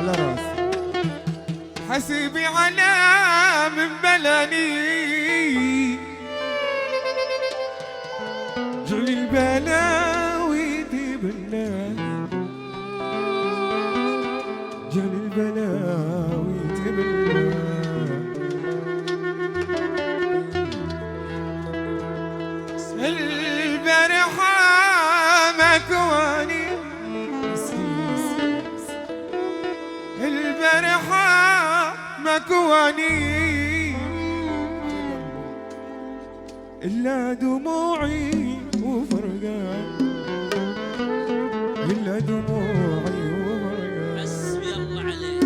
على راسي. حسيبي على من بلاني جل البلاوي تبلى جل البلاوي تبلى البارحة مكواني البارحة مكواني إلا دموعي وفرقان إلا دموعي وفرقان. حسبي الله عليك.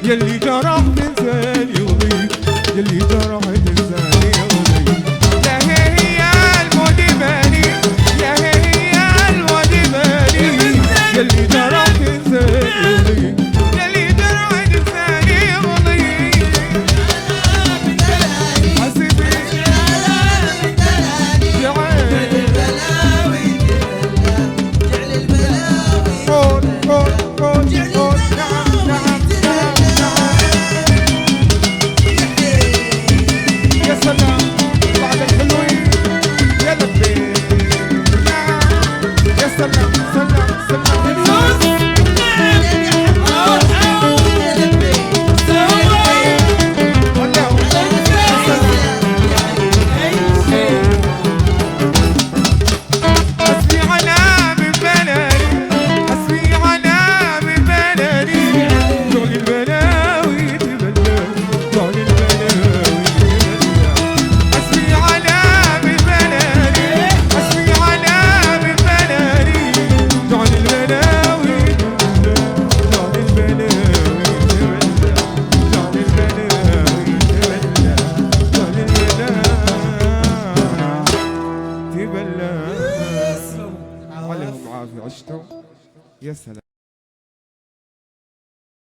يلي جرح تنساني يغضيك يلي جرح تنساني يغضيك. يا هي المدماني يا هي المدماني يلي جرح تنساني يغضيك يلي جرح تنساني يغضيك. حسبي جعل البلاوي جعل البلاوي قول قول قول قول. نعم نعم عشتوا يا سلام.